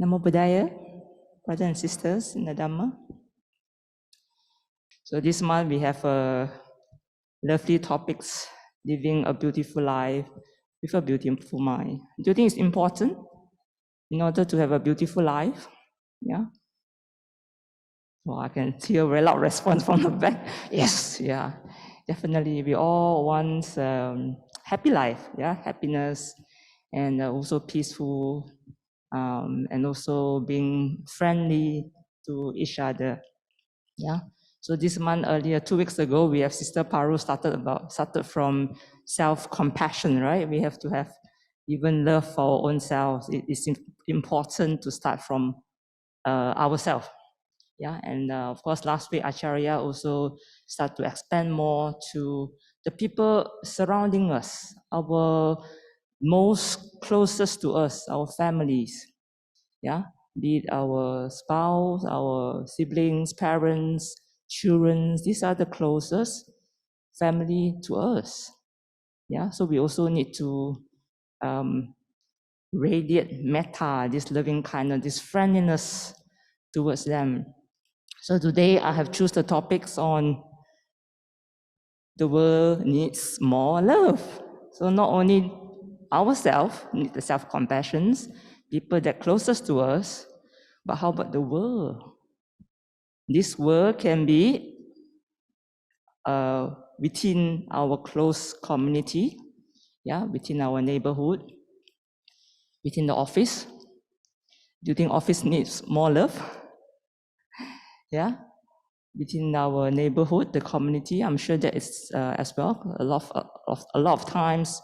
Namo Buddhaya, brothers and sisters in the Dhamma. So this month we have lovely topics, living a beautiful life with a beautiful mind. Do you think it's important in order to have a beautiful life? Yeah. Well, I can hear a very loud response from the back. Yes, yeah, definitely. We all want happy life, yeah, happiness, and also peaceful, and also being friendly to each other. Yeah. So this month earlier, 2 weeks ago, we have Sister Paru started from self-compassion, right? We have to have even love for our own selves. It is important to start from ourselves. Yeah, and of course, last week Acharya also start to expand more to the people surrounding us, our most closest to us, our families. Yeah, be it our spouse, our siblings, parents, children. These are the closest family to us. Yeah, so we also need to radiate metta, this loving kindness, this friendliness towards them. So today I have chosen the topics on the world needs more love. So not only ourselves need the self-compassion, people that closest to us, but how about the world? This world can be within our close community, yeah, within our neighborhood, within the office. Do you think office needs more love? Yeah, within our neighborhood, the community, I'm sure that is as well. A lot of times,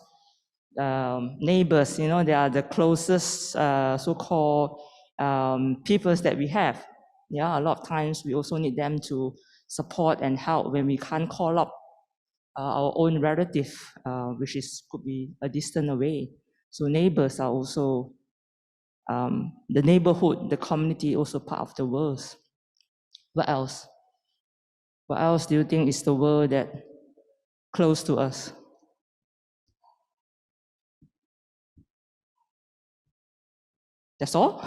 neighbors, they are the closest so-called peoples that we have. Yeah, a lot of times we also need them to support and help when we can't call up our own relative, which could be a distant away. So neighbors are also the neighborhood, the community, also part of the world. What else? What else do you think is the world that close to us? That's all?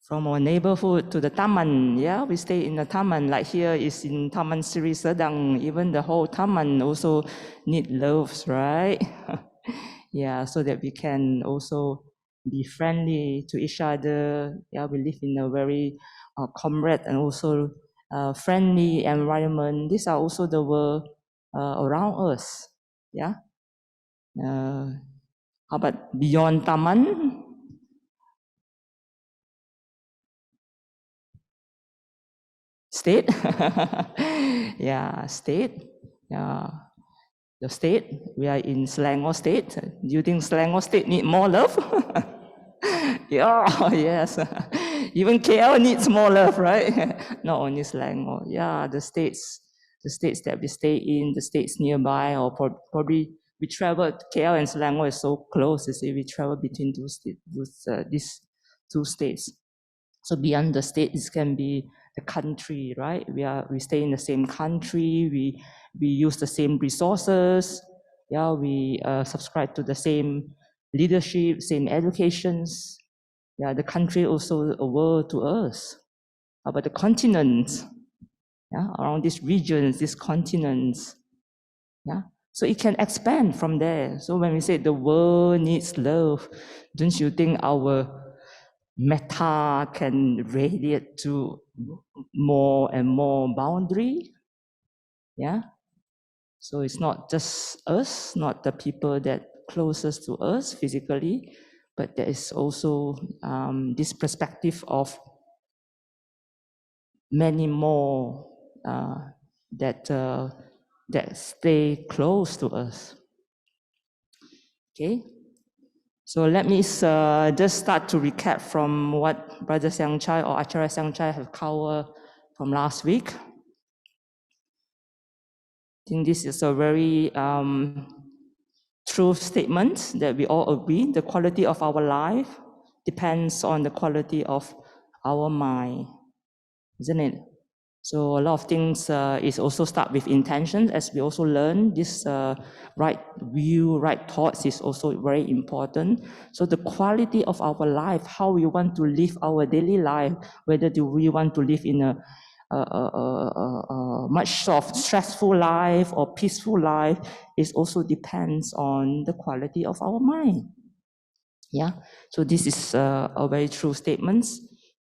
From our neighborhood to the Taman, yeah, we stay in the Taman. Like here is in Taman Sri Sedang. Even the whole Taman also need loves, right? Yeah, so that we can also be friendly to each other. Yeah, we live in a very comrade and also friendly environment. These are also the world around us. Yeah. How about beyond Taman? State? Yeah, state. Yeah. The state, we are in Selangor State. Do you think Selangor State need more love? Yeah, yes. Even KL needs more love, right? Not only Selangor. Yeah, the states that we stay in, the states nearby, or probably we travel. KL and Selangor is so close. You see, we travel between these two states. So beyond the state, this can be the country, right? We stay in the same country. We use the same resources. Yeah, we subscribe to the same leadership, same educations. Yeah, the country also a world to us. How about the continents? Yeah, around these regions, these continents. Yeah, so it can expand from there. So when we say the world needs love, don't you think our metta can radiate to more and more boundary? Yeah. So it's not just us, not the people that closest to us physically, but there is also this perspective of many more that stay close to us. Okay. So let me just start to recap from what Brother Siang Chye or Acharya Siang Chye have covered from last week. I think this is a very true statement that we all agree. The quality of our life depends on the quality of our mind, isn't it? So a lot of things is also start with intention, as we also learn this right view, right thoughts is also very important. So the quality of our life, how we want to live our daily life, whether do we want to live in a much of stressful life or peaceful life, is also depends on the quality of our mind. Yeah, so this is a very true statement.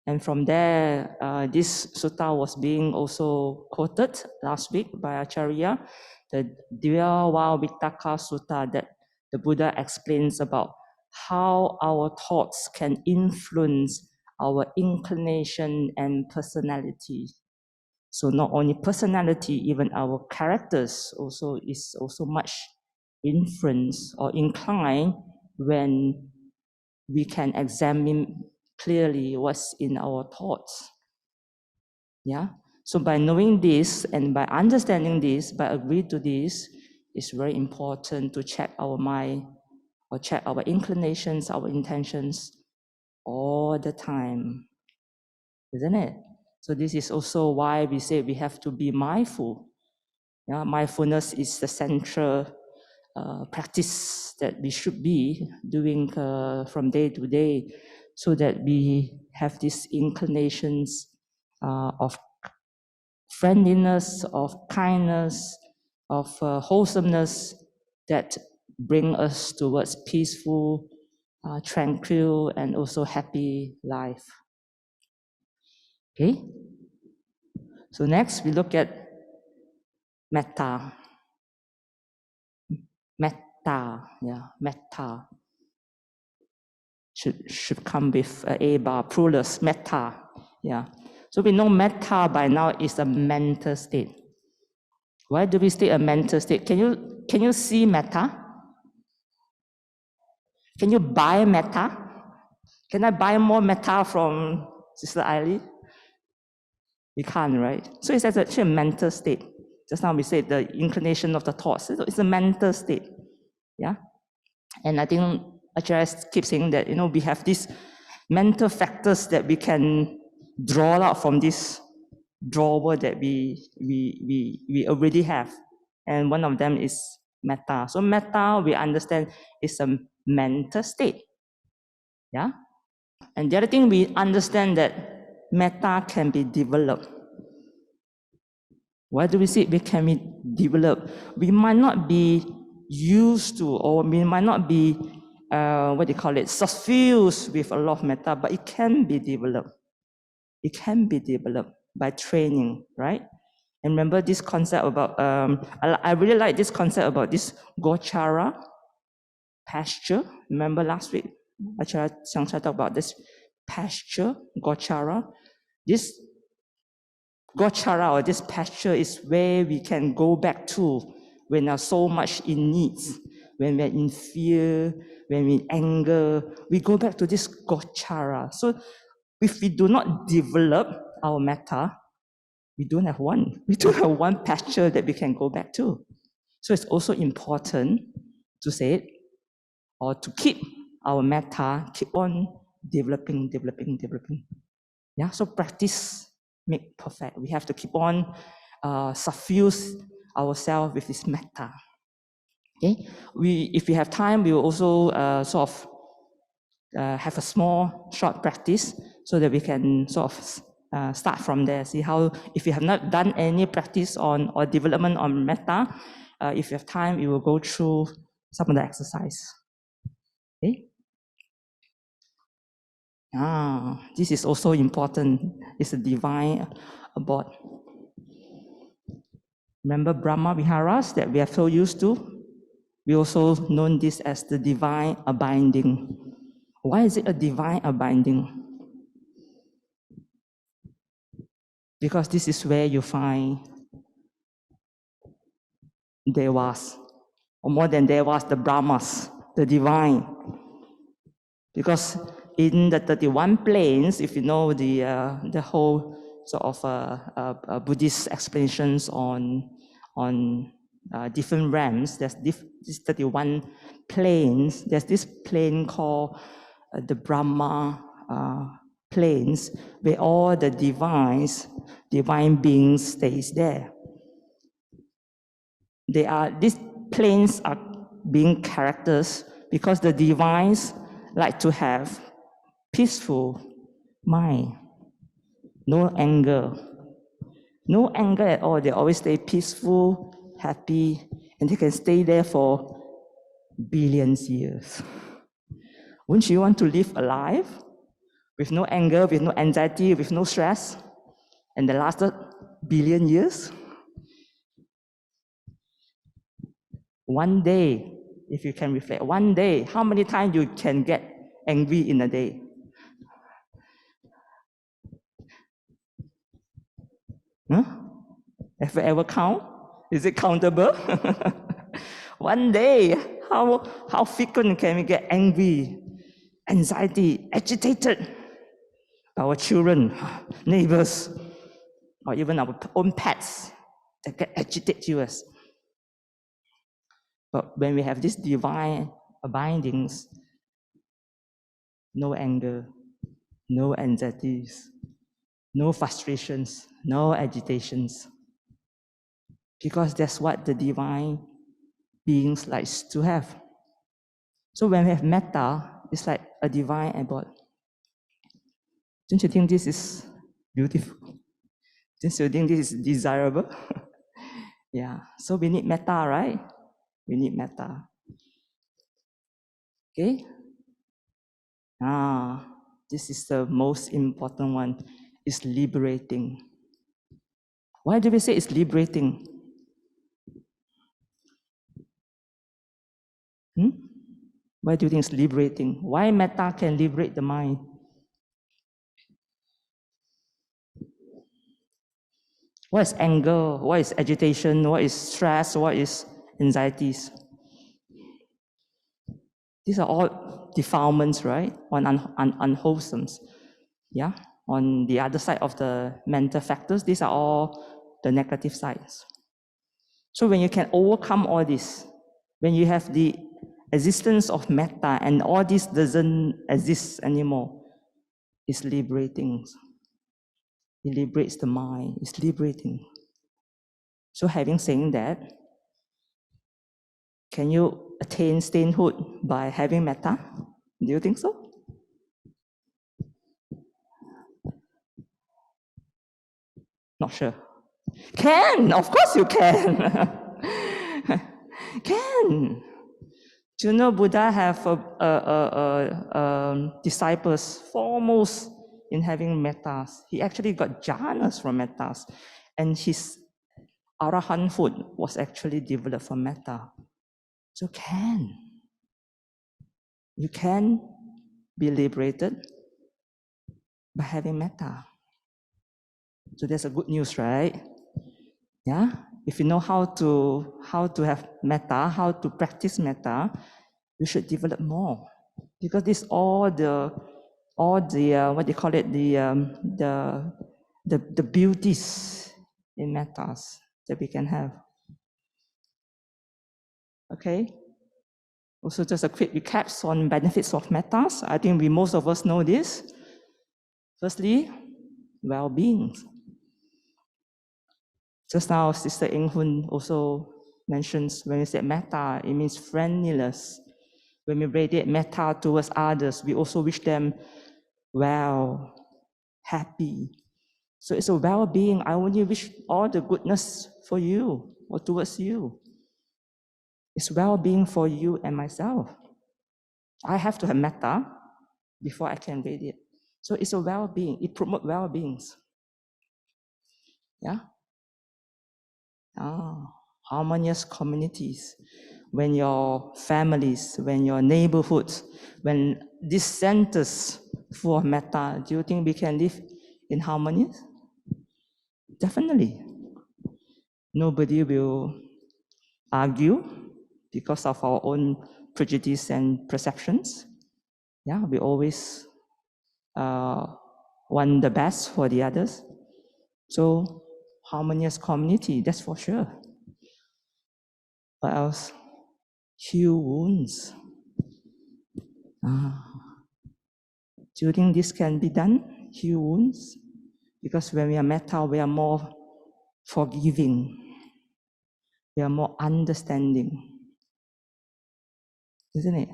And from there, this sutta was being also quoted last week by Acharya, the Divya Vittaka Sutta, that the Buddha explains about how our thoughts can influence our inclination and personality. So not only personality, even our characters also is also much influenced or inclined when we can examine clearly what's in our thoughts. Yeah. So by knowing this and by understanding this, by agreeing to this, it's very important to check our mind or check our inclinations, our intentions all the time, isn't it? So this is also why we say we have to be mindful. Yeah, mindfulness is the central practice that we should be doing from day to day, so that we have these inclinations of friendliness, of kindness, of wholesomeness that bring us towards peaceful, tranquil, and also happy life. Okay. So next we look at metta. Metta, yeah, metta. Should come with a bar, plurals, metta. Yeah. So we know metta by now is a mental state. Why do we say a mental state? Can you see metta? Can you buy metta? Can I buy more metta from Sister Eileen? We can't, right? So it's actually a mental state. Just now we said the inclination of the thoughts. So it's a mental state. Yeah. And I think Acharya keeps saying that, we have these mental factors that we can draw out from this drawer that we already have. And one of them is metta. So metta, we understand, is a mental state. Yeah? And the other thing, we understand that metta can be developed. Why do we say it can be developed? We might not be used to, or we might not be, suffused with a lot of metta, but it can be developed. It can be developed by training, right? And remember this concept about, I really like this concept about this gochara pasture. Remember last week, Acharya Siang Chye talked about this pasture, gochara. This gochara, or this pasture, is where we can go back to when we are so much in need, when we're in fear, when we're in anger. We go back to this gochara. So if we do not develop our metta, we don't have one. We don't have one pasture that we can go back to. So it's also important to say it, or to keep our metta, keep on developing. Yeah, so practice make perfect. We have to keep on suffuse ourselves with this metta. Okay, if we have time, we will also have a small, short practice so that we can sort of start from there. See how, if you have not done any practice on or development on metta, if you have time, you will go through some of the exercise. Okay. This is also important. It's a divine abode. Remember Brahma Viharas that we are so used to? We also known this as the divine abiding. Why is it a divine abiding? Because this is where you find Devas, or more than Devas, the Brahmas, the divine. Because in the 31 planes, if you know the whole sort of Buddhist explanations on different realms, there's these 31 planes. There's this plane called the Brahma planes where all the divine beings stays there. These planes are being characters because the divines like to have peaceful mind, no anger at all. They always stay peaceful, happy, and they can stay there for billions years. Wouldn't you want to live a life with no anger, with no anxiety, with no stress, and that lasted billion years? One day, if you can reflect, one day, how many times you can get angry in a day? Huh? Have you ever count? Is it countable? One day, how frequent can we get angry, anxiety, agitated? Our children, neighbors, or even our own pets that get agitated to us. But when we have these divine abidings, no anger, no anxieties, no frustrations, no agitations, because that's what the divine beings likes to have. So when we have metta, it's like a divine abode. Don't you think this is beautiful? Don't you think this is desirable? Yeah, so we need metta, right? We need metta. Okay? This is the most important one. It's liberating. Why do we say it's liberating? Why do you think it's liberating? Why metta can liberate the mind? What is anger? What is agitation? What is stress? What is anxieties? These are all defilements, right? Unwholesomes. Yeah? On the other side of the mental factors, these are all the negative sides. So when you can overcome all this, when you have the existence of metta and all this doesn't exist anymore, it's liberating. It liberates the mind. It's liberating. So having said that, can you attain sainthood by having metta? Do you think so? Not sure. Can, of course you can. Can. Do you know Buddha have disciples foremost in having mettas? He actually got jhanas from mettas, and his arahanthood was actually developed from metta. So you can be liberated by having metta. So that's a good news, right? Yeah. If you know how to have metta, how to practice metta, you should develop more, because this all the what they call it, the beauties in mettas that we can have. Okay. Also, just a quick recap on benefits of mettas. I think most of us know this. Firstly, well-being. Just now, Sister Eng Hun also mentions when we say metta, it means friendliness. When we radiate metta towards others, we also wish them well, happy. So it's a well-being. I only wish all the goodness for you or towards you. It's well-being for you and myself. I have to have metta before I can radiate. So it's a well-being. It promotes well-beings. Yeah? Harmonious communities. When your families, when your neighborhoods, when these centers full of metta, do you think we can live in harmony? Definitely. Nobody will argue because of our own prejudice and perceptions. Yeah, we always want the best for the others. So harmonious community, that's for sure. What else? Heal wounds. Do you think this can be done? heal wounds, because when we are metta, we are more forgiving, we are more understanding, isn't it?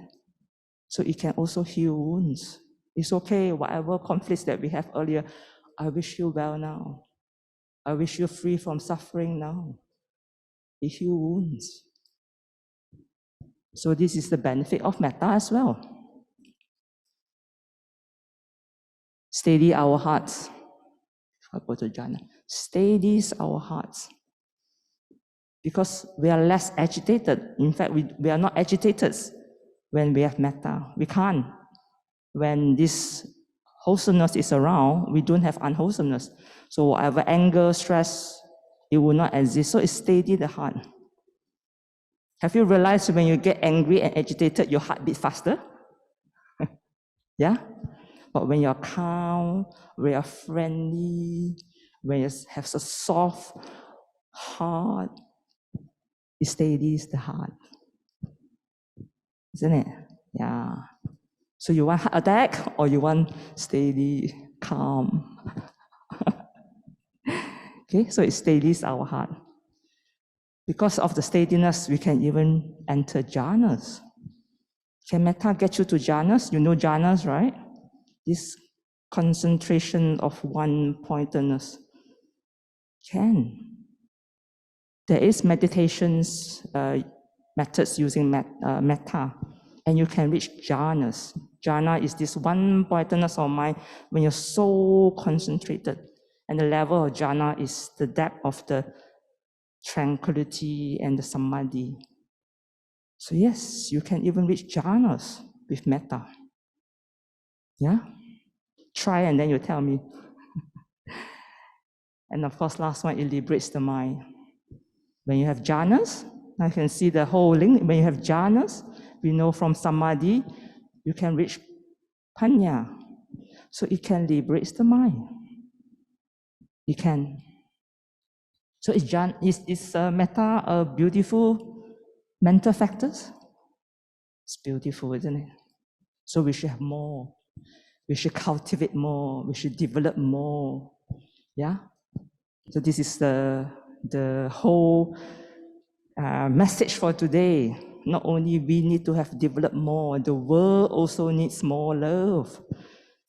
So it can also heal wounds. It's okay, whatever conflicts that we have earlier, I wish you well now. I wish you free from suffering now. It heals wounds. So this is the benefit of metta as well. Steady our hearts. I go to jhana. Steadies our hearts. Because we are less agitated. In fact, we are not agitated when we have metta. We can't. When this wholesomeness is around, we don't have unwholesomeness. So whatever anger, stress, it will not exist. So it steady the heart. Have you realized when you get angry and agitated, your heart beats faster? Yeah? But when you're calm, when you're friendly, when you have a soft heart, it steadies the heart. Isn't it? Yeah. So you want heart attack or you want steady, calm? Okay, so it steadies our heart. Because of the steadiness, we can even enter jhanas. Can metta get you to jhanas? You know jhanas, right? This concentration of one-pointedness. Can. There is meditations, methods using metta, and you can reach jhanas. Jhana is this one-pointedness of mind when you're so concentrated. And the level of jhana is the depth of the tranquility and the samadhi. So yes, you can even reach jhanas with metta. Yeah? Try and then you tell me. And of course, last one, it liberates the mind. When you have jhanas, I can see the whole link. When you have jhanas, we know from samadhi, you can reach panya. So it can liberate the mind. It can. So is metta a beautiful mental factors? It's beautiful, isn't it? So we should have more. We should cultivate more. We should develop more. Yeah? So this is the whole message for today. Not only we need to have developed more, the world also needs more love.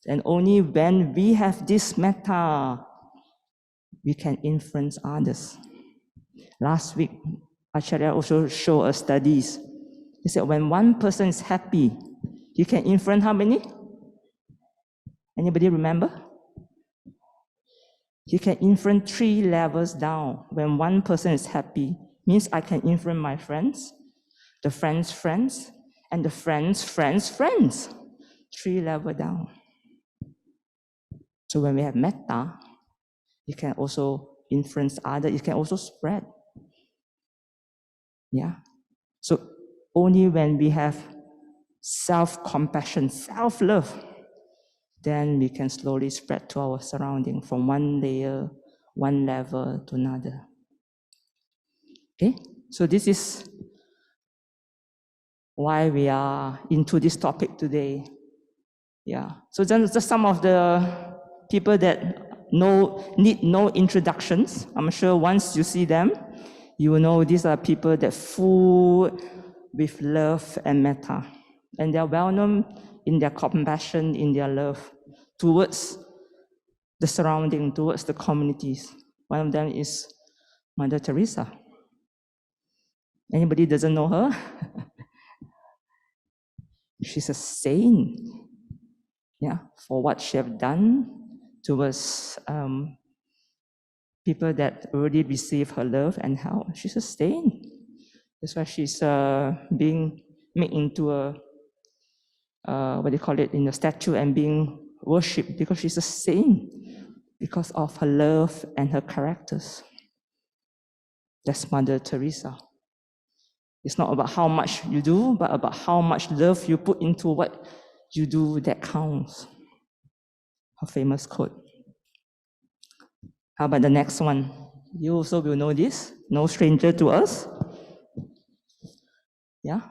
And only when we have this metta, we can influence others. Last week, Acharya also showed us studies. He said when one person is happy, you can influence how many? Anybody remember? You can influence 3 levels down. When one person is happy, means I can influence my friends, the friends' friends, and the friends' friends' friends. 3 levels down. So when we have metta, you can also influence others. It can also spread. Yeah. So only when we have self-compassion, self-love, then we can slowly spread to our surrounding from one layer, one level to another. Okay, so this is why we are into this topic today. Yeah, so then just some of the people that need no introductions. I'm sure once you see them, you will know these are people that full with love and metta. And they're well known in their compassion, in their love towards the surrounding, towards the communities. One of them is Mother Teresa. Anybody doesn't know her? She's a saint, yeah, for what she have done towards people that already receive her love and help. She's a saint. That's why she's being made into a what do you call it, in a statue and being worshipped because she's a saint because of her love and her characters. That's Mother Teresa. It's not about how much you do, but about how much love you put into what you do that counts. Her famous quote. How about the next one? You also will know this. No stranger to us. Yeah.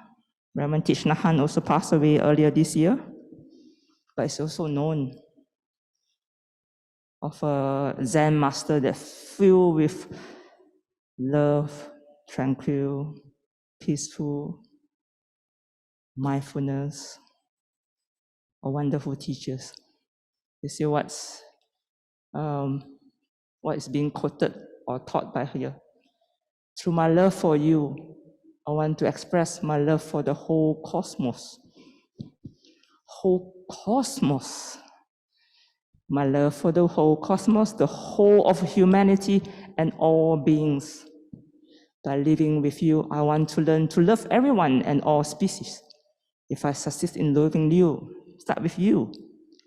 Reverend Thich Nhat Hanh also passed away earlier this year. But it's also known. of a Zen master that filled with love, tranquil, peaceful, mindfulness, or wonderful teachers. You see what is being quoted or taught by here. Through my love for you, I want to express my love for the whole cosmos. Whole cosmos. My love for the whole cosmos, the whole of humanity and all beings. By living with you, I want to learn to love everyone and all species. If I succeed in loving you, start with you,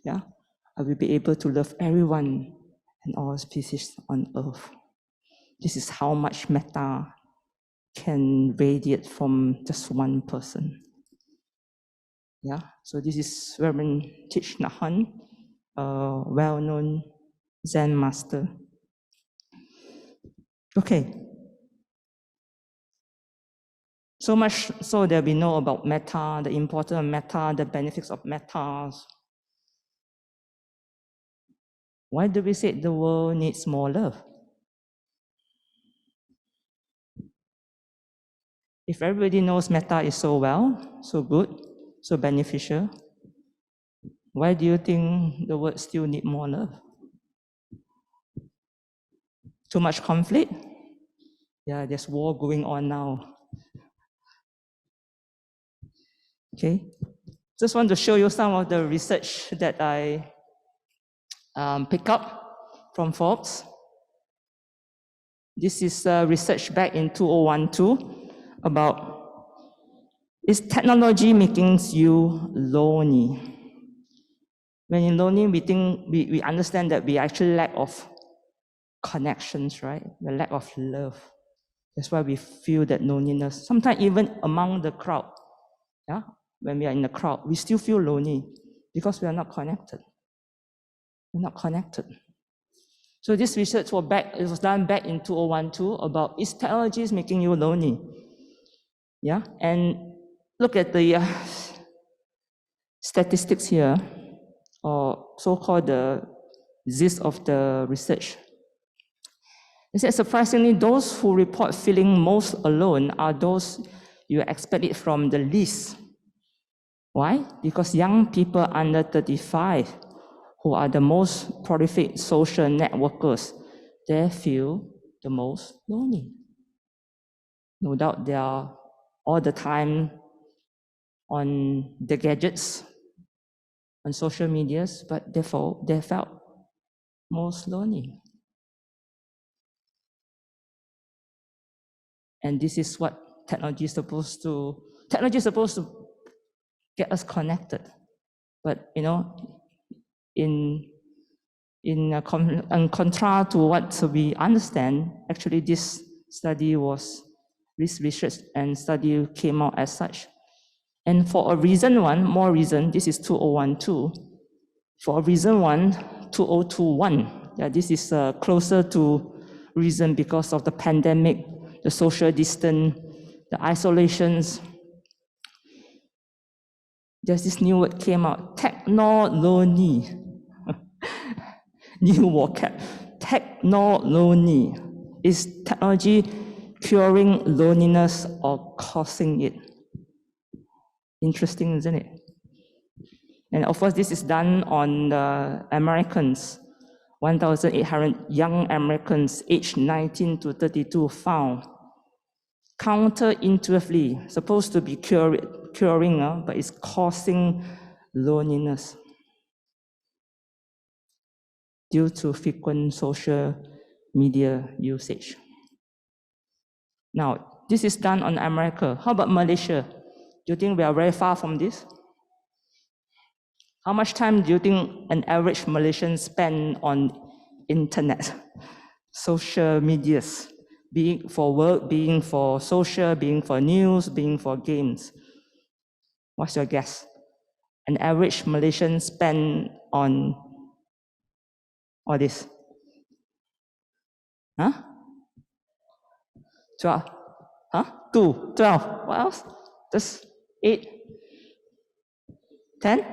yeah, I will be able to love everyone and all species on earth. This is how much metta can radiate from just one person. Yeah, so this is Reverend Thich Nhat Hanh, a well-known Zen master. Okay. So much so that we know about metta, the importance of metta, the benefits of metta. Why do we say the world needs more love? If everybody knows metta is so well, so good, so beneficial, why do you think the world still need more love? Too much conflict? Yeah, there's war going on now. Okay, just want to show you some of the research that I pick up from Forbes. This is research back in 2012 about, is technology making you lonely? When you're lonely, we understand that we actually lack of connections, right? The lack of love. That's why we feel that loneliness. Sometimes even among the crowd, yeah, when we are in the crowd, we still feel lonely because we are not connected. We're not connected. So this research was done back in 2012 about, is technology making you lonely? Yeah, and look at the statistics here, or so-called the gist of the research. It says, surprisingly, those who report feeling most alone are those you expect it from the least. Why? Because young people under 35, who are the most prolific social networkers, they feel the most lonely. No doubt they are all the time on the gadgets, on social medias, but they felt most lonely. And this is what technology is supposed to get us connected. But in contrast to what we understand, actually this research and study came out as such. And for a reason more reason, this is 2012. For a reason 2021. Yeah, this is closer to reason because of the pandemic, the social distance, the isolations. There's this new word came out, technology. New vocab, technology. Is technology curing loneliness or causing it? Interesting, isn't it? And of course, this is done on the Americans. 1,800 young Americans aged 19 to 32 found counterintuitively supposed to be curing, but it's causing loneliness due to frequent social media usage. Now, this is done on America. How about Malaysia? Do you think we are very far from this? How much time do you think an average Malaysian spend on internet, social medias, being for work, being for social, being for news, being for games? What's your guess? An average Malaysian spend on all this? Huh? 12. Huh? 2, 12. What else? Just 8, 10?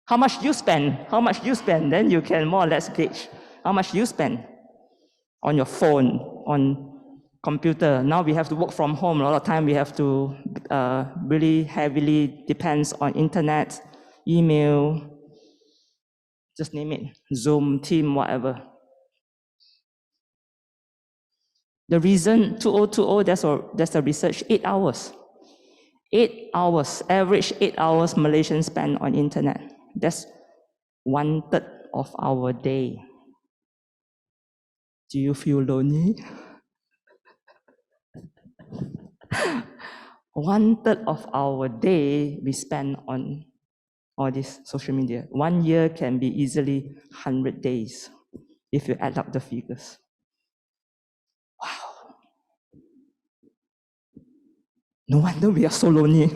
How much you spend, then you can more or less gauge how much you spend on your phone, on computer. Now we have to work from home. A lot of time we have to really heavily depends on internet, email, just name it, Zoom, Team, whatever. The reason 2020, that's the research, 8 hours. 8 hours, average 8 hours Malaysians spend on internet. That's 1/3 of our day. Do you feel lonely? 1/3 of our day we spend on all this social media. 1 year can be easily 100 days if you add up the figures. Wow. No wonder we are so lonely.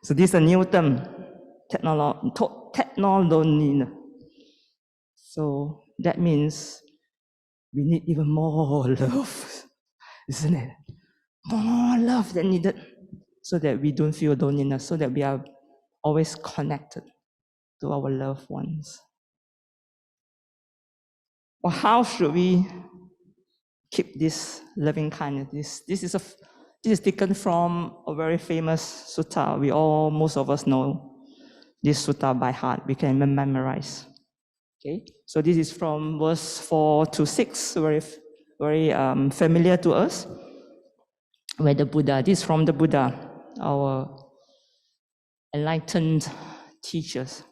So this is a new term, techno-loneliness. So that means we need even more love, isn't it? More love than needed, so that we don't feel loneliness, so that we are always connected to our loved ones. Well, how should we keep this loving kindness? This is taken from a very famous sutta. Most of us know this sutta by heart. We can memorize. Okay, so this is from verse 4 to 6, very familiar to us. Where the Buddha, this is from the Buddha, our enlightened teachers.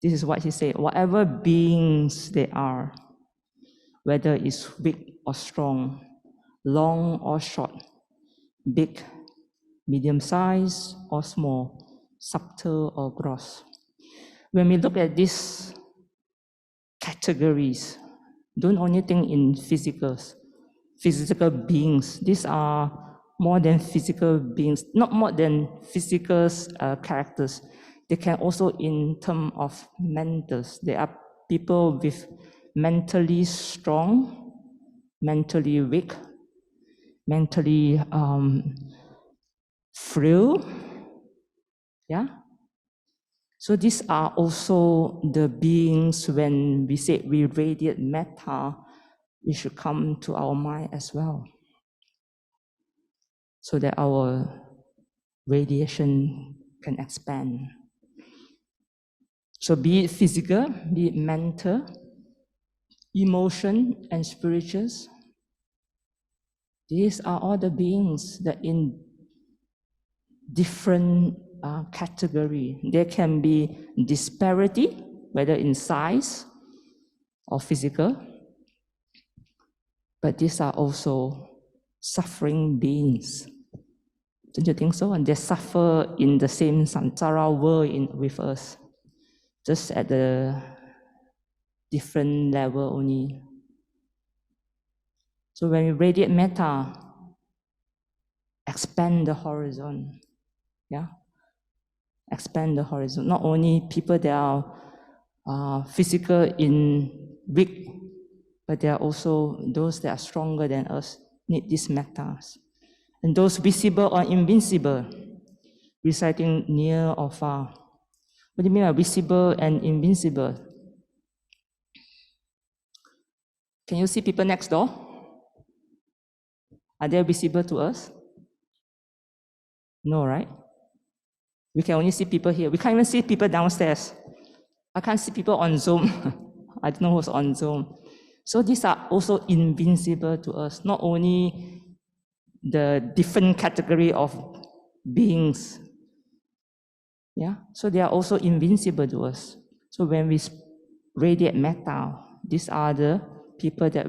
This is what he said: whatever beings they are, whether it's weak or strong, long or short, big, medium size or small, subtle or gross. When we look at these categories, don't only think in physical beings. These are more than physical beings, not more than physical characters. They can also in terms of mentals. They are people with mentally strong, mentally weak, mentally frail. Yeah. So these are also the beings when we say we radiate metta, it should come to our mind as well, so that our radiation can expand. So be it physical, be it mental, emotion, and spirituals, these are all the beings that in different category. There can be disparity, whether in size or physical, but these are also suffering beings. Don't you think so? And they suffer in the same samsara world with us, just at the different level only. So when we radiate metta, expand the horizon, yeah? Expand the horizon. Not only people that are physical in weak, but there are also those that are stronger than us, need these mettas. And those visible or invincible, reciting near or far. What do you mean by visible and invincible? Can you see people next door? Are they visible to us? No, right? We can only see people here. We can't even see people downstairs. I can't see people on Zoom. I don't know who's on Zoom. So these are also invincible to us, not only the different category of beings. Yeah, so they are also invincible to us. So when we radiate metta, these are the people that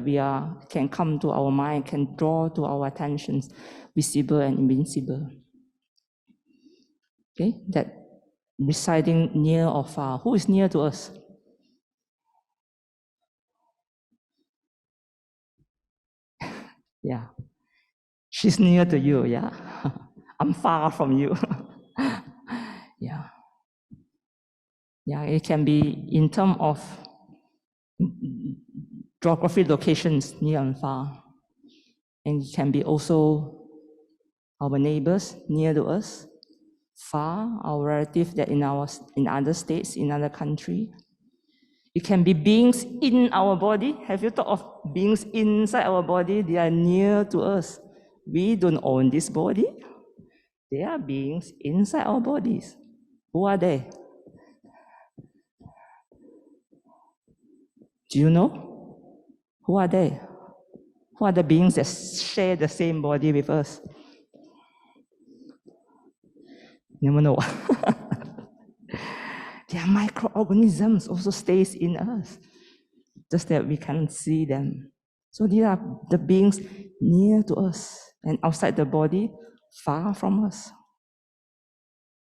can come to our mind, can draw to our attentions, visible and invincible. Okay, that residing near or far. Who is near to us? Yeah, she's near to you, yeah. I'm far from you. Yeah. Yeah, it can be in terms of geography locations, near and far. And it can be also our neighbors near to us, far, our relative that in other states, in other country. It can be beings in our body. Have you thought of beings inside our body? They are near to us. We don't own this body. They are beings inside our bodies. Who are they? Do you know? Who are they? Who are the beings that share the same body with us? Never know. They are microorganisms also stays in us, just that we can't see them. So these are the beings near to us and outside the body, far from us.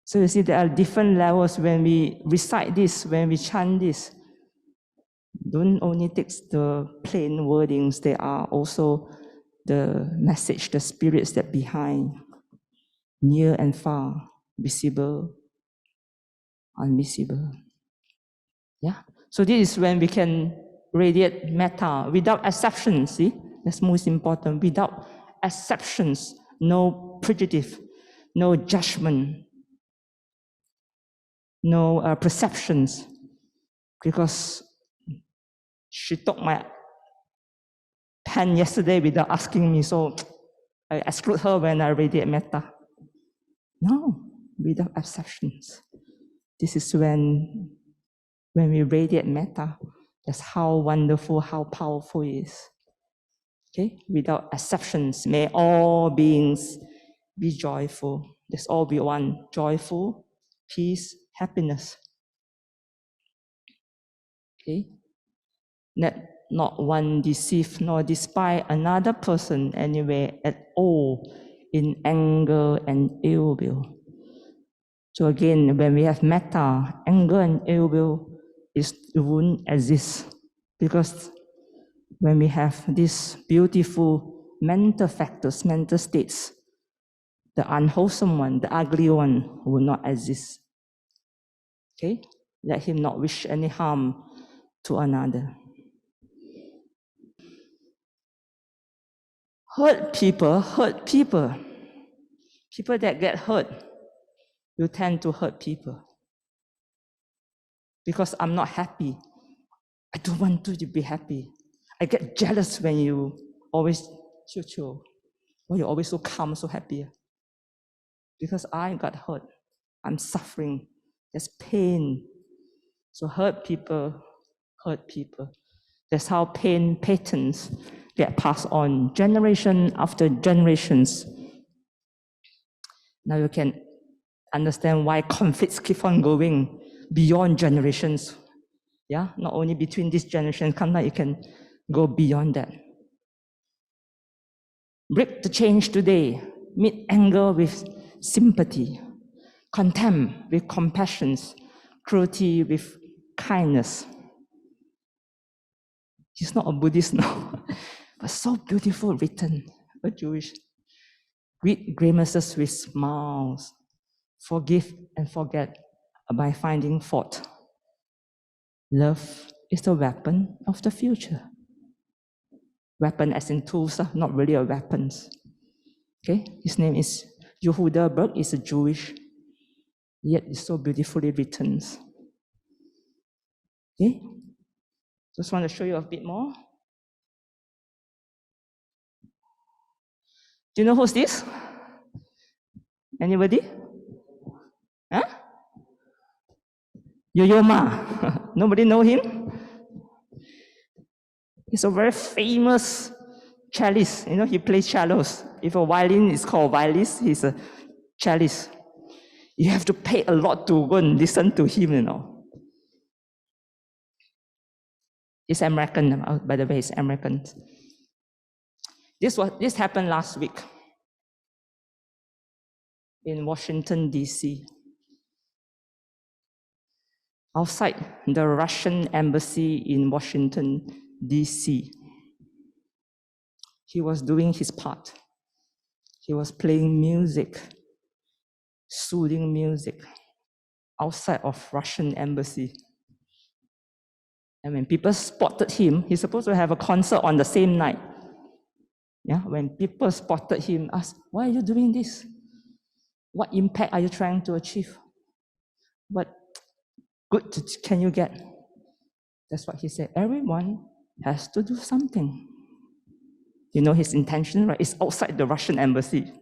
So you see there are different levels when we recite this, when we chant this. Don't only take the plain wordings, there are also the message, the spirits that behind, near and far, visible, invisible. Yeah. So this is when we can radiate metta without exceptions. See, that's most important. Without exceptions, no prejudice, no judgment, no perceptions. Because she took my pen yesterday without asking me, so I exclude her when I radiate metta. No, without exceptions. This is when we radiate metta, that's how wonderful, how powerful it is. Okay, without exceptions, may all beings be joyful. That's all we want, joyful, peace, happiness. Okay, let not one deceive nor despise another person anywhere at all in anger and ill will. So again, when we have metta, anger and ill will won't exist, because when we have these beautiful mental factors, mental states, the unwholesome one, the ugly one will not exist. Okay? Let him not wish any harm to another. Hurt people. People that get hurt, you tend to hurt people. Because I'm not happy. I don't want you to be happy. I get jealous when you always chill. Why you're always so calm, so happy? Because I got hurt. I'm suffering. There's pain. So hurt people. That's how pain patterns get passed on generation after generations. Now you can understand why conflicts keep on going beyond generations. Yeah, not only between these generations, sometimes it can go beyond that. Break the change today. Meet anger with sympathy, contempt with compassion, cruelty with kindness. He's not a Buddhist now, but so beautiful written, a Jewish. Greet grimaces with smiles. Forgive and forget by finding fault. Love is the weapon of the future. Weapon as in tools, not really a weapons. Okay, his name is Yehuda Berg, is a Jewish, yet it's so beautifully written. Okay, just want to show you a bit more. Do you know who's this? Anybody? Huh? Yo-Yo Ma. Nobody know him? He's a very famous cellist. You know, he plays cellos. If a violin is called violist, he's a cellist. You have to pay a lot to go and listen to him, you know. He's American, by the way, he's American. This happened last week in Washington, D.C. Outside the Russian embassy in Washington, D.C. He was doing his part. He was playing music, soothing music, outside of Russian embassy. And when people spotted him, he's supposed to have a concert on the same night. Yeah, when people spotted him, asked, why are you doing this? What impact are you trying to achieve? What good can you get? That's what he said. Everyone has to do something. You know his intention, right? It's outside the Russian embassy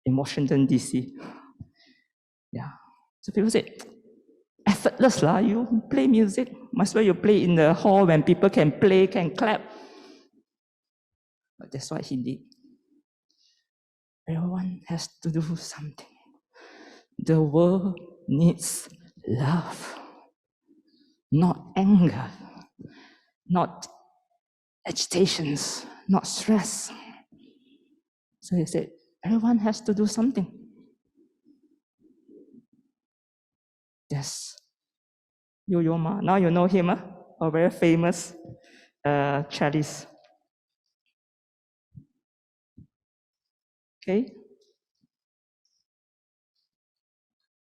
in Washington, D.C. Yeah. So people say, effortless lah, you play music. Might as well you play in the hall when people can play, can clap. But that's what he did. Everyone has to do something. The world needs love, not anger, not agitations, not stress. So he said, everyone has to do something. Yes. Yo-Yo Ma, now you know him, a very famous cellist. Okay.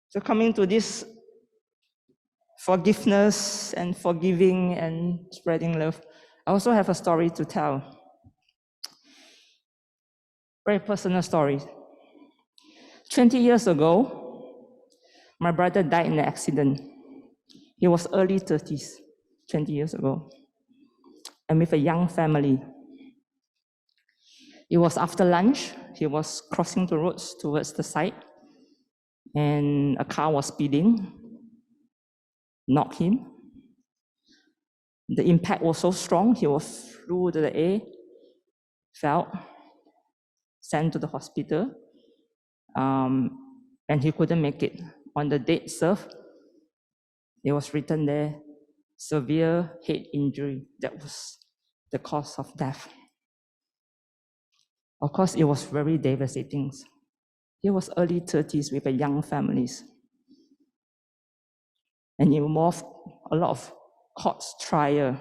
So coming to this forgiveness and forgiving and spreading love, I also have a story to tell. Very personal story. 20 years ago, my brother died in an accident. He was early 30s, 20 years ago, and with a young family. It was after lunch. He was crossing the roads towards the site, and a car was speeding, knocked him. The impact was so strong, he was flew to the air, fell, sent to the hospital, and he couldn't make it. On the date served, it was written there, severe head injury. That was the cause of death. Of course, it was very devastating. He was early 30s with a young families. And it involved a lot of court trial,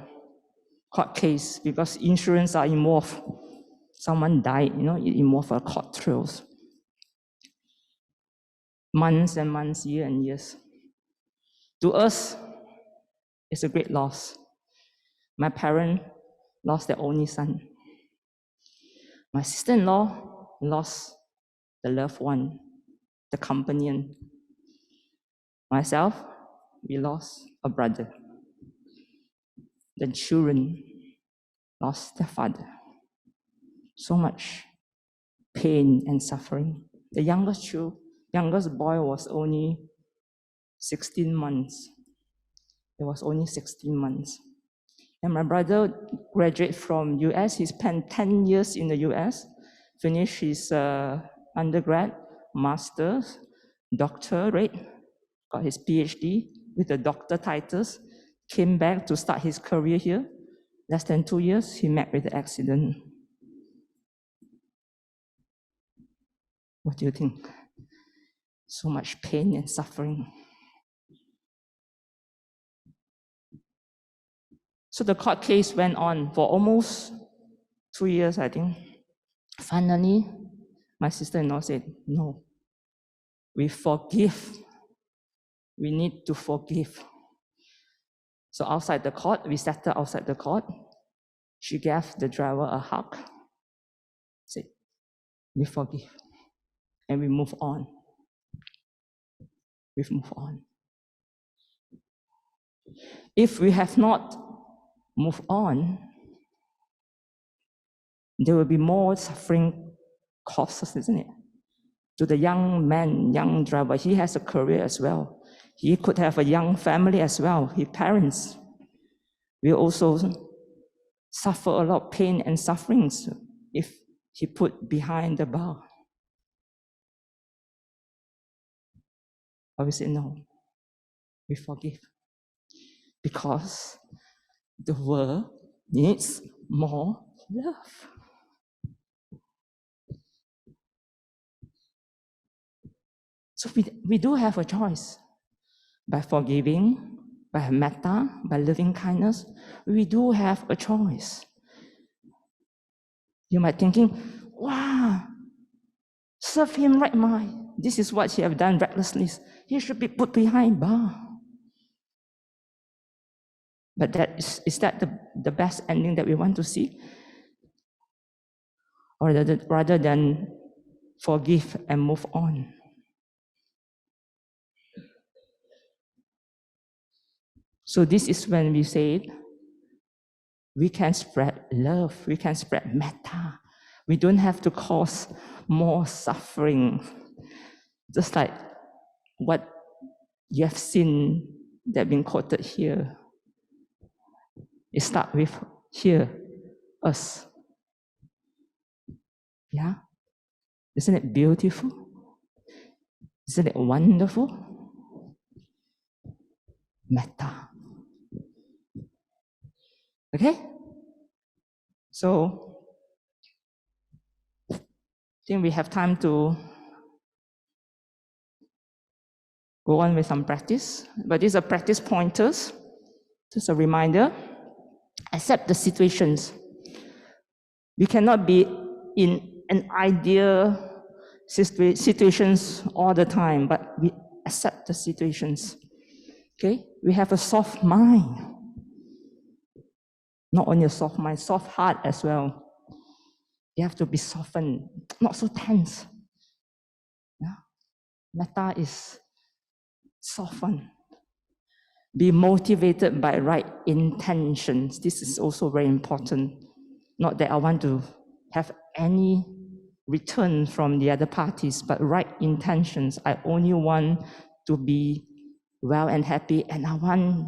court case, because insurance are involved. Someone died, it involved a court trials. Months and months, years and years. To us, it's a great loss. My parents lost their only son. My sister-in-law lost the loved one, the companion. Myself, we lost a brother. The children lost their father. So much pain and suffering. The youngest boy was only 16 months. He was only 16 months. And my brother graduated from US. He spent 10 years in the US, finished his undergrad, master's, doctorate, got his PhD with the doctor titles, came back to start his career here. Less than 2 years, he met with the accident. What do you think? So much pain and suffering. So the court case went on for almost 2 years, I think. Finally, my sister-in-law said, no, we forgive. We need to forgive. So outside the court, we settled outside the court. She gave the driver a hug, said, we forgive, and we move on. We move on. If we have not moved on, there will be more suffering causes, isn't it? To the young man, young driver, he has a career as well. He could have a young family as well. His parents will also suffer a lot of pain and sufferings if he put behind the bar. But we say no, we forgive. Because the world needs more love. So we do have a choice. By forgiving, by metta, by loving kindness, we do have a choice. You might be thinking, wow, serve him right, this is what he have done recklessly. He should be put behind bar. But is that the best ending that we want to see? Or rather than forgive and move on? So this is when we say we can spread love, we can spread metta. We don't have to cause more suffering. Just like what you have seen that been quoted here. It starts with here, us. Yeah? Isn't it beautiful? Isn't it wonderful? Metta. Okay? So, I think we have time to go on with some practice. But these are practice pointers. Just a reminder. Accept the situations. We cannot be in an ideal situations all the time, but we accept the situations. Okay? We have a soft mind. Not only a soft mind, soft heart as well. You have to be softened, not so tense. Yeah? Metta is soften. Be motivated by right intentions. This is also very important. Not that I want to have any return from the other parties, but right intentions. I only want to be well and happy, and I want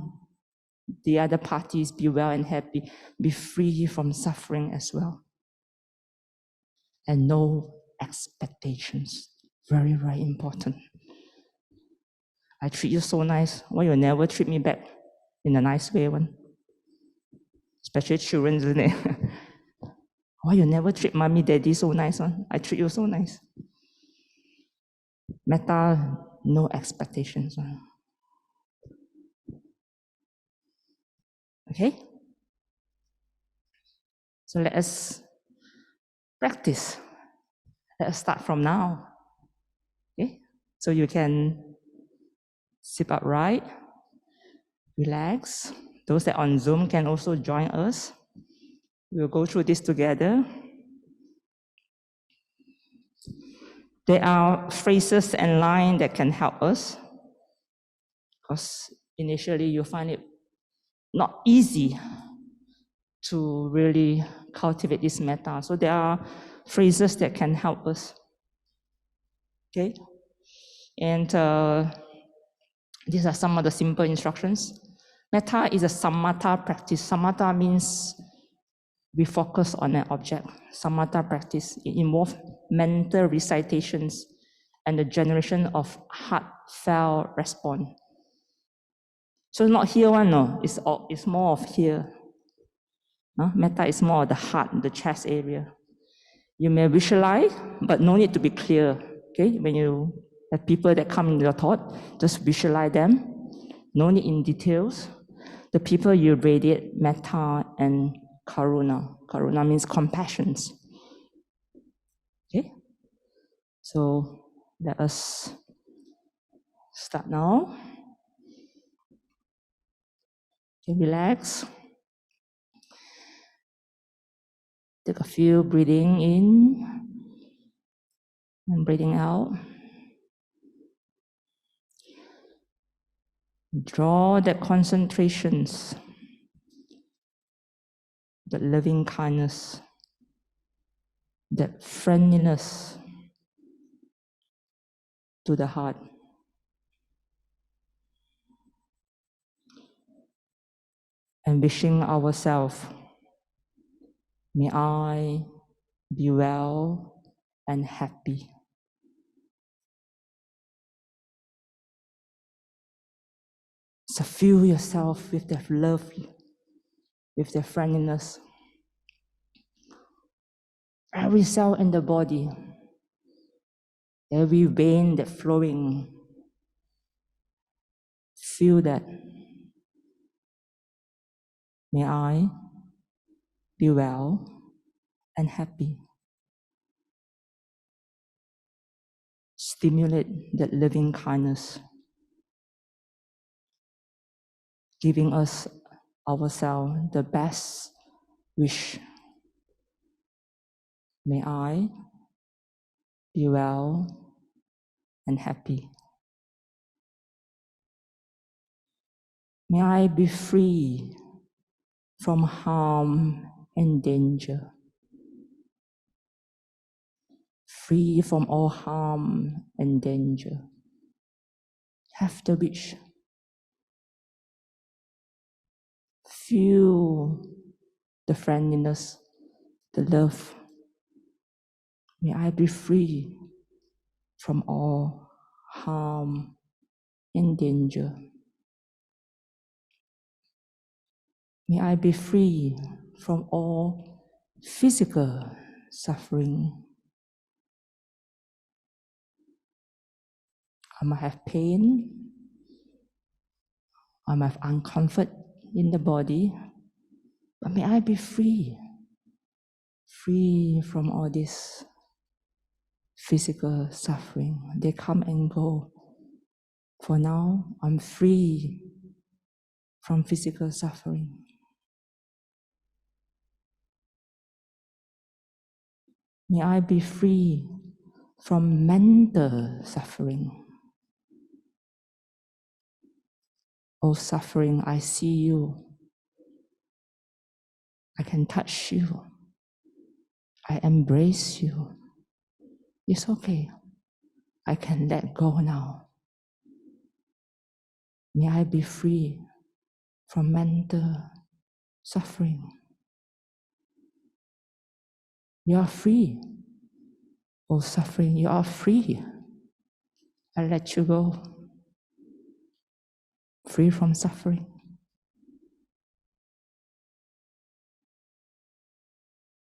the other parties be well and happy, be free from suffering as well. And no expectations. Very, very important. I treat you so nice. Why you never treat me back in a nice way? One, especially children, isn't it? Why you never treat mommy, daddy so nice? One, I treat you so nice. Metta, no expectations. One. Okay. So let us practice. Let us start from now. Okay. So you can sit upright, relax. Those that are on Zoom can also join us. We'll go through this together. There are phrases and lines that can help us, because initially you find it not easy to really cultivate this metta. So there are phrases that can help us. Okay? And these are some of the simple instructions. Metta is a samatha practice. Samatha means we focus on an object. Samatha practice, it involves mental recitations and the generation of heartfelt response. So not here one, no. It's more of here. Metta is more of the heart, the chest area. You may visualize, but no need to be clear. Okay, when you have people that come in your thought, just visualize them. No need in details. The people you radiate metta and karuna. Karuna means compassion. Okay, so let us start now. Okay, relax. Take a few breathing in and breathing out. Draw that concentrations, that loving kindness, that friendliness to the heart. And wishing ourselves, may I be well and happy. So fill yourself with that love, with that friendliness. Every cell in the body, every vein that flowing, feel that. May I be well and happy. Stimulate that loving kindness, giving us ourselves the best wish. May I be well and happy. May I be free from harm and danger. Free from all harm and danger. Have the wish. Feel the friendliness, the love. May I be free from all harm and danger. May I be free from all physical suffering. I might have pain, I might have uncomfort in the body, but may I be free from all this physical suffering. They come and go. For now, I'm free from physical suffering. May I be free from mental suffering. Oh, suffering, I see you. I can touch you. I embrace you. It's okay. I can let go now. May I be free from mental suffering. You are free. Oh, suffering, you are free. I let you go. Free from suffering.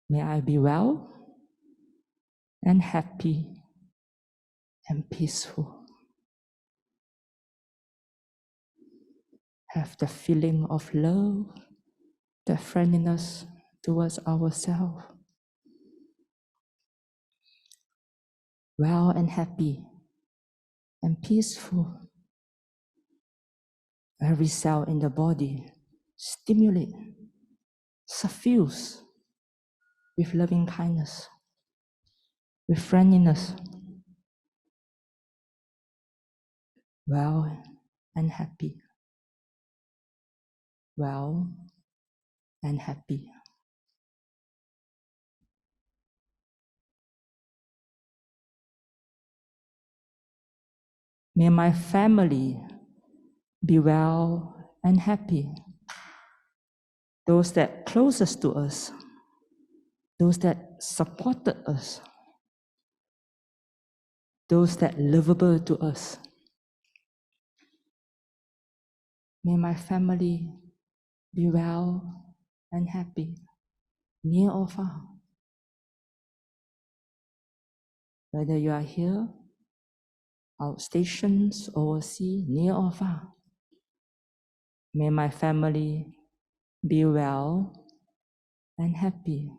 May I be well and happy and peaceful. Have the feeling of love, the friendliness towards ourselves. Well and happy and peaceful. Every cell in the body stimulate, suffuse with loving kindness, with friendliness. Well and happy. Well and happy. May my family be well and happy. Those that closest to us, those that supported us, those that lovable to us. May my family be well and happy, near or far. Whether you are here, outstations, overseas, near or far. May my family be well and happy.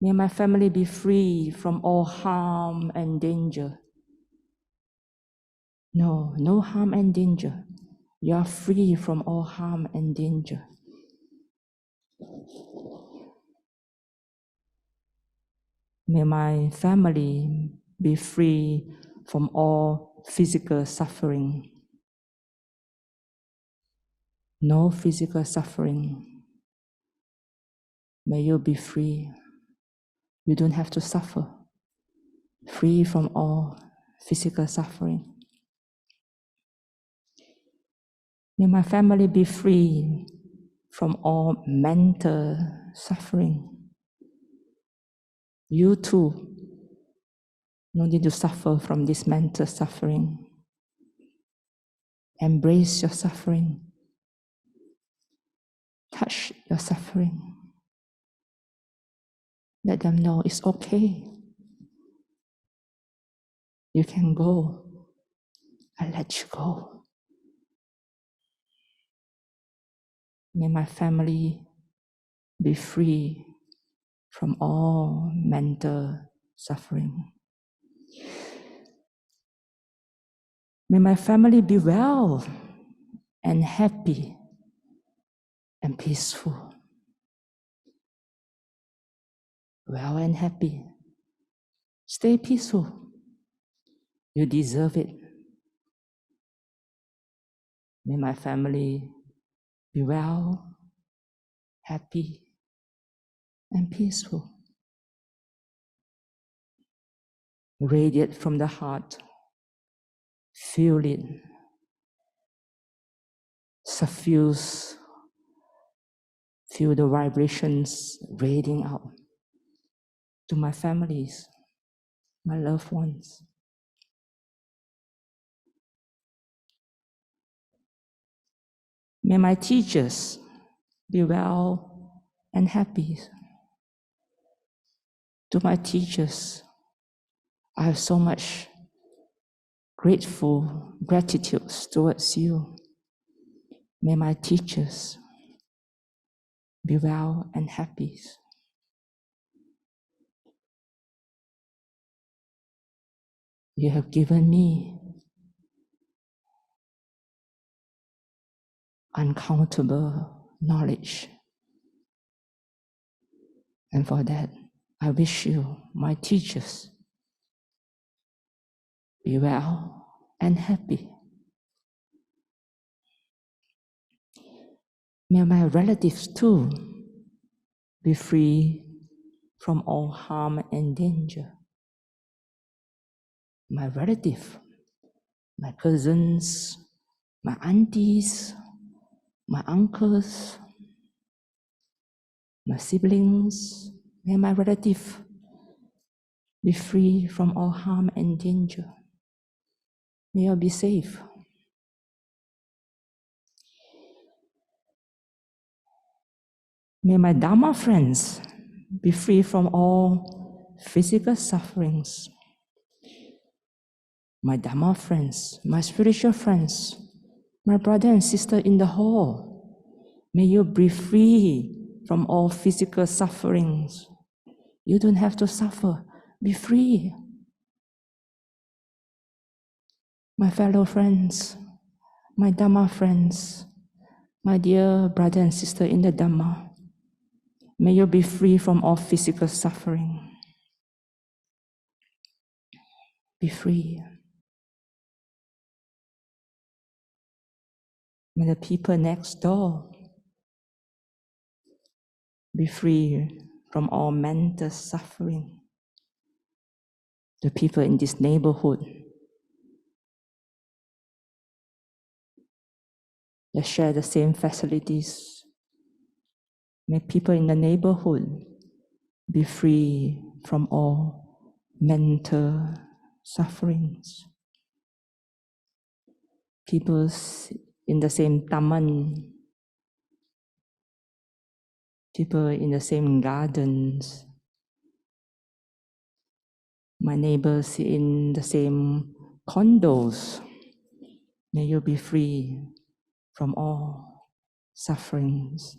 May my family be free from all harm and danger. No, no harm and danger. You are free from all harm and danger. May my family be free from all physical suffering. No physical suffering. May you be free. You don't have to suffer. Free from all physical suffering. May my family be free from all mental suffering. You too, no need to suffer from this mental suffering. Embrace your suffering. Touch your suffering. Let them know it's okay. You can go. I let you go. May my family be free from all mental suffering. May my family be well and happy and peaceful. Well and happy. Stay peaceful. You deserve it. May my family be well, happy, and peaceful. Radiate from the heart. Feel it. Suffuse. Feel the vibrations radiating out to my families, my loved ones. May my teachers be well and happy. To my teachers, I have so much gratitude towards you. May my teachers be well and happy. You have given me uncountable knowledge. And for that, I wish you, my teachers, be well and happy. May my relatives too be free from all harm and danger. My relative, my cousins, my aunties, my uncles, my siblings, may my relative be free from all harm and danger. May you be safe. May my Dharma friends be free from all physical sufferings. My Dharma friends, my spiritual friends, my brother and sister in the hall, may you be free from all physical sufferings. You don't have to suffer. Be free. My fellow friends, my Dhamma friends, my dear brother and sister in the Dhamma, may you be free from all physical suffering. Be free. May the people next door be free from all mental suffering. The people in this neighborhood that share the same facilities. May people in the neighborhood be free from all mental sufferings. People in the same taman, people in the same gardens, my neighbors in the same condos, may you be free from all sufferings.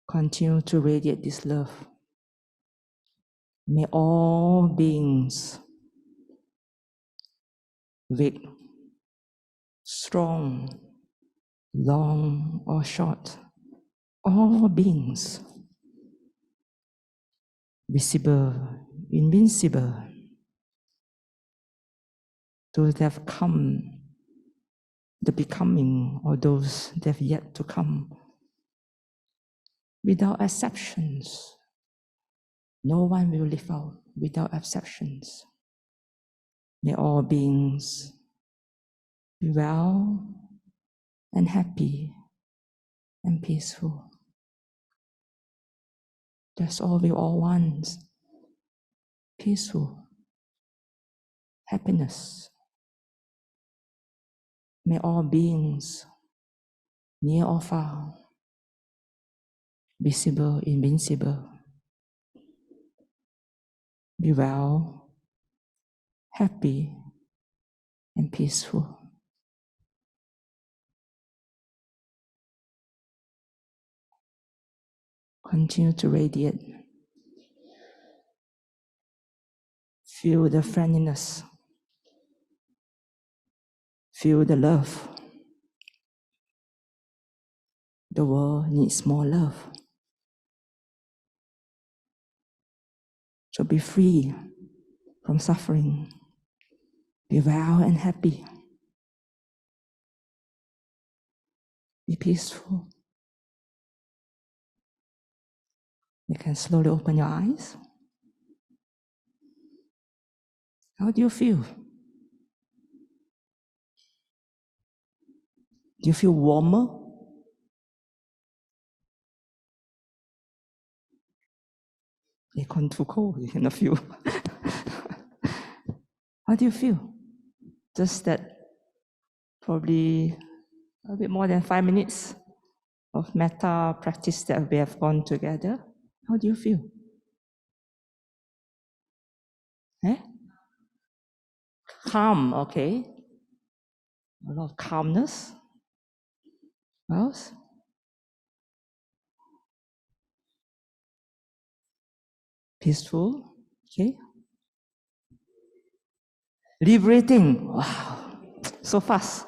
Continue to radiate this love. May all beings, weak, strong, long or short, all beings, visible, invincible, those that have come, the becoming, or those that have yet to come, without exceptions. No one will live out without exceptions. May all beings be well and happy and peaceful. That's all we all want. Peaceful, happiness. May all beings, near or far, visible, invincible, be well, happy, and peaceful. Continue to radiate. Feel the friendliness. Feel the love. The world needs more love. So be free from suffering. Be well and happy. Be peaceful. You can slowly open your eyes. How do you feel? Do you feel warmer? Aircon too cold, you cannot feel. How do you feel? Just that probably a bit more than 5 minutes of metta practice that we have gone together. How do you feel? Eh? Calm, okay. A lot of calmness. What else? Peaceful, okay. Liberating, wow, so fast.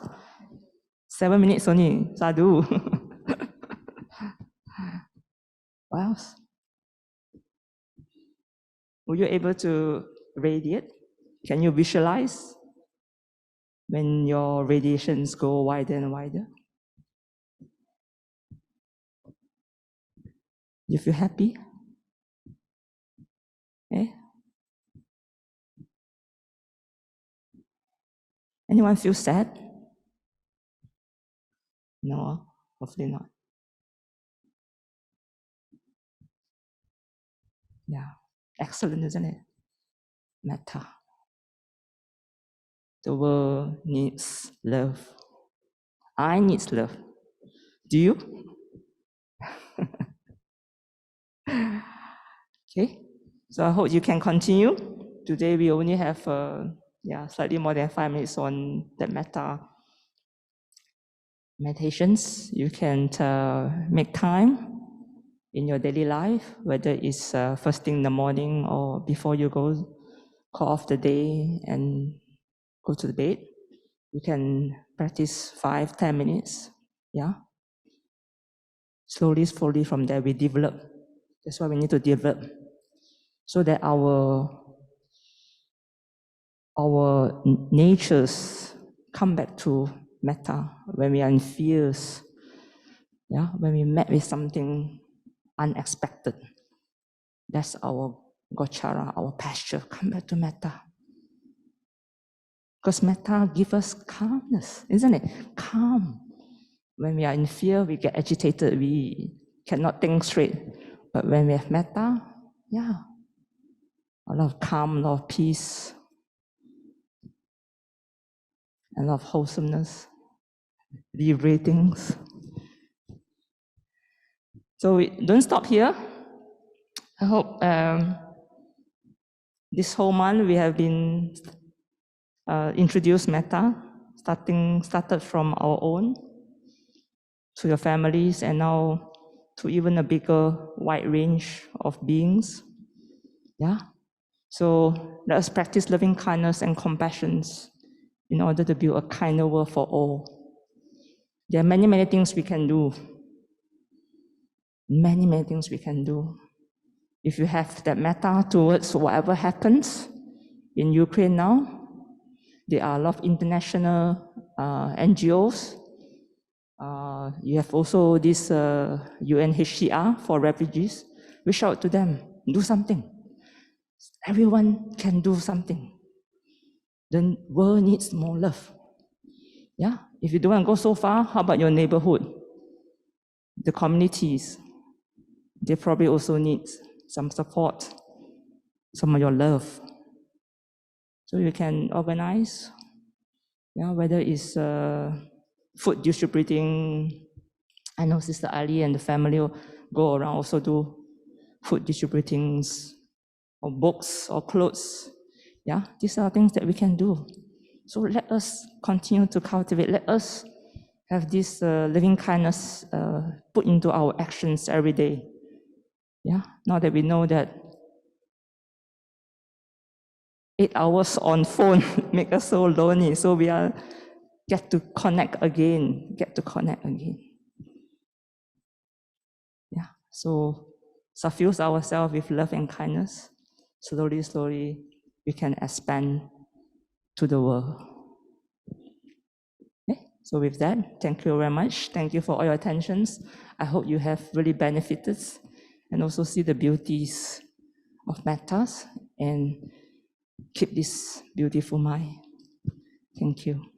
7 minutes only, sadhu. What else? Were you able to radiate? Can you visualize when your radiations go wider and wider? You feel happy? Eh? Anyone feel sad? No, hopefully not. Yeah, excellent, isn't it? Metta. The world needs love. I need love. Do you? Okay, so I hope you can continue. Today we only have slightly more than 5 minutes on the metta meditations. You can make time in your daily life, whether it's first thing in the morning or before you go call off the day and go to the bed. You can practice 5-10 minutes. Yeah. Slowly from there we develop. That's why we need to develop, so that our natures come back to metta when we are in fears. Yeah, when we met with something unexpected. That's our gochara, our pasture. Come back to metta. Because metta gives us calmness, isn't it? Calm. When we are in fear, we get agitated, we cannot think straight. But when we have metta, yeah, a lot of calm, a lot of peace, a lot of wholesomeness, liberating. So we don't stop here. I hope this whole month we have been introduced metta, started from our own to your families, and now to even a bigger wide range of beings. Yeah. So let us practice loving kindness and compassion in order to build a kinder world for all. There are many, many things we can do. Many, many things we can do. If you have that metta towards whatever happens in Ukraine now, there are a lot of international NGOs. You have also this UNHCR for refugees. Reach out to them, do something. Everyone can do something. The world needs more love. Yeah, if you don't want to go so far, how about your neighborhood? The communities, they probably also need some support, some of your love. So you can organize, yeah, whether it's food distributing. I know Sister Ali and the family will go around also do food distributing, or books or clothes. Yeah, these are things that we can do. So let us continue to cultivate. Let us have this living kindness put into our actions every day. Yeah, now that we know that 8 hours on phone make us so lonely, so we are get to connect again. Yeah, so suffuse ourselves with love and kindness. Slowly, we can expand to the world. Okay? So with that, thank you very much. Thank you for all your attentions. I hope you have really benefited and also see the beauties of Mettas and keep this beautiful mind. Thank you.